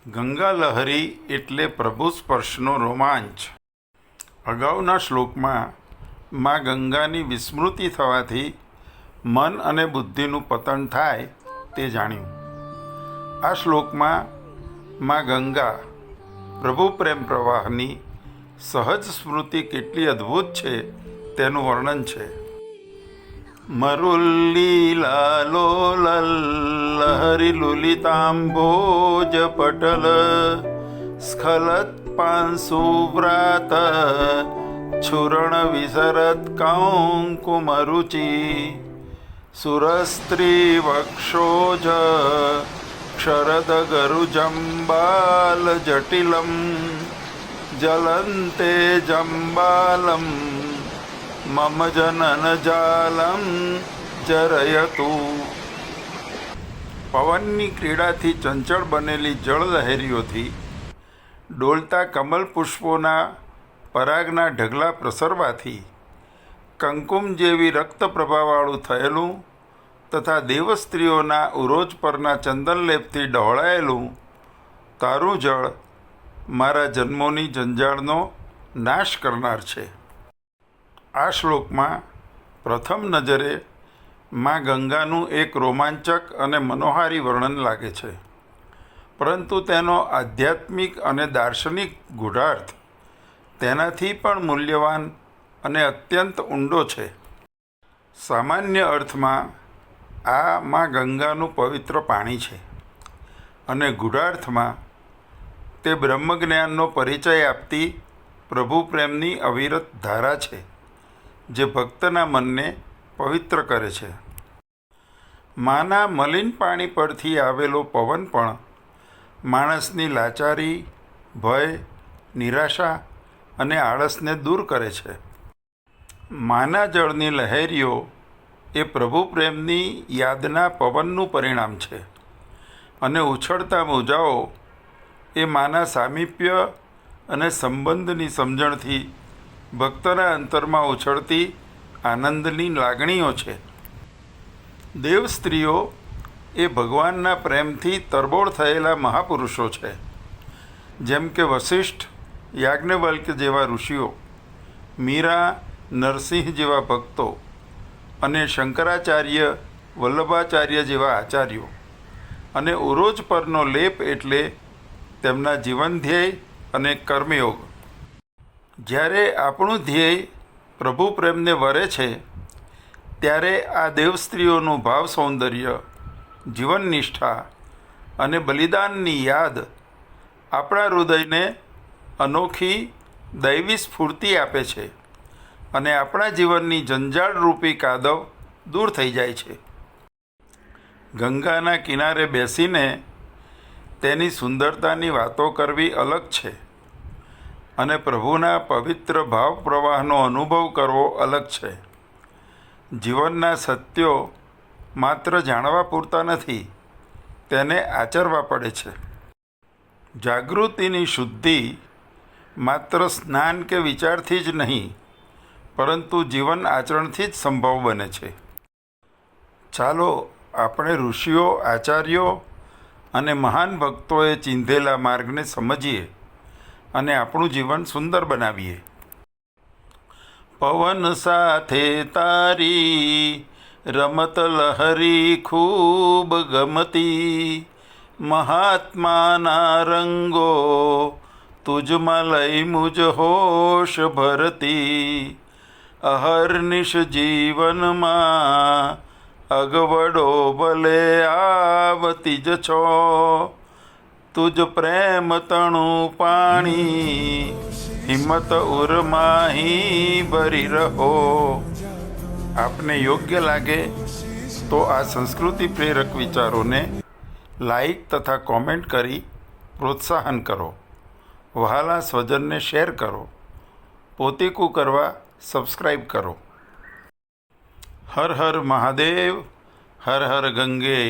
ગંગા લહરી એટલે પ્રભુ સ્પર્શનો રોમાંચ. અગાઉના શ્લોકમાં માં ગંગાની વિસ્મૃતિ થવાથી મન અને બુદ્ધિનું પતન થાય તે જાણ્યું. આ શ્લોકમાં માં ગંગા પ્રભુ પ્રેમ પ્રવાહની સહજ સ્મૃતિ કેટલી અદ્ભુત છે તેનું વર્ણન છે. મરુલ્લીલાલોલહરી લુલિતાંભોજ પટલ સ્ખલત પાંશુવ્રાત છુરણ વિસરત કૌંકુમરુચિ સુરસ્ત્રી વક્ષોજ ક્ષરદ ગરુજંબાલ જટિલમ જલંતે જંબાલમ મમ જનન જાલમ જરયતુ. પવનની ક્રીડાથી ચંચળ બનેલી જળલહેરીઓથી ડોલતા કમલ પુષ્પોના પરાગના ઢગલા પ્રસરવાથી કંકુમ જેવી રક્તપ્રભાવાળું થયેલું તથા દેવસ્ત્રીઓના ઉરોજ પરના ચંદનલેપથી ડહોળાયેલું તારું જળ મારા જન્મોની જંજાળનો નાશ કરનાર છે. આ શ્લોકમાં પ્રથમ નજરે માં ગંગાનું એક રોમાંચક અને મનોહારી વર્ણન લાગે છે, પરંતુ તેનો આધ્યાત્મિક અને દાર્શનિક ગૂઢાર્થ તેનાથી પણ મૂલ્યવાન અને અત્યંત ઊંડો છે. સામાન્ય અર્થમાં આ માં ગંગાનું પવિત્ર પાણી છે અને ગૂઢાર્થમાં તે બ્રહ્મજ્ઞાનનો પરિચય આપતી પ્રભુ પ્રેમની અવિરત ધારા છે, જે ભક્તના મનને પવિત્ર કરે છે. માના મલિન પાણી પરથી આવેલો પવન પણ માણસની લાચારી, ભય, નિરાશા અને આળસને દૂર કરે છે. માના જળની લહેરીઓ એ પ્રભુ પ્રેમની યાદના પવનનું પરિણામ છે અને ઉછળતા મોજાઓ એ માના સામીપ્ય અને સંબંધની સમજણથી ભક્તના અંતરમાં ઉછળતી આનંદની લાગણીઓ છે. દેવ સ્ત્રીઓ એ ભગવાનના પ્રેમથી તરબોળ થયેલા મહાપુરુષો છે, જેમ કે વશિષ્ઠ, યાજ્ઞવલ્ક્ય જેવા ઋષિઓ, મીરા, નરસિંહ જેવા ભક્તો અને શંકરાચાર્ય, વલ્લભાચાર્ય જેવા આચાર્યો. અને ઉરોજ પરનો લેપ એટલે તેમના જીવન ધ્યેય અને કર્મયોગ. જ્યારે આપણું ધ્યેય પ્રભુ પ્રેમને વરે છે ત્યારે આ દેવસ્ત્રીઓનું ભાવ સૌંદર્ય, જીવનનિષ્ઠા અને બલિદાનની યાદ આપણા હૃદયને અનોખી દૈવી સ્ફૂર્તિ આપે છે અને આપણા જીવનની જંજાળરૂપી કાદવ દૂર થઈ જાય છે. ગંગાના કિનારે બેસીને તેની સુંદરતાની વાતો કરવી અલગ છે અને પ્રભુના પવિત્ર ભાવ પ્રવાહનો અનુભવ કરવો અલગ છે. જીવનના સત્યો માત્ર જાણવા પૂરતા નથી, તેને આચરવા પડે છે. જાગૃતિની શુદ્ધિ માત્ર સ્નાન કે વિચારથી જ નહીં, પરંતુ જીવન આચરણથી જ સંભવ બને છે. ચાલો આપણે ઋષિઓ, આચાર્યો અને મહાન ભક્તોએ ચીંધેલા માર્ગને સમજીએ અને આપણું જીવન સુંદર બનાવીએ. પવન સાથે તારી રમત લહરી ખૂબ ગમતી, મહાત્માના રંગો તુજમાં લઈ મુજ હોશ ભરતી, અહર્નિશ જીવનમાં અગવડો ભલે આવતી જ છો, તુજ પ્રેમ તણું પાણી હિંમત ઉરમાહી ભરી રહો. આપને યોગ્ય લાગે તો આ સંસ્કૃતિ પ્રેરક વિચારોને લાઈક તથા કોમેન્ટ કરી પ્રોત્સાહન કરો. વહાલા સ્વજનને શેર કરો. પોતીકું કરવા સબસ્ક્રાઈબ કરો. હર હર મહાદેવ, હર હર ગંગે.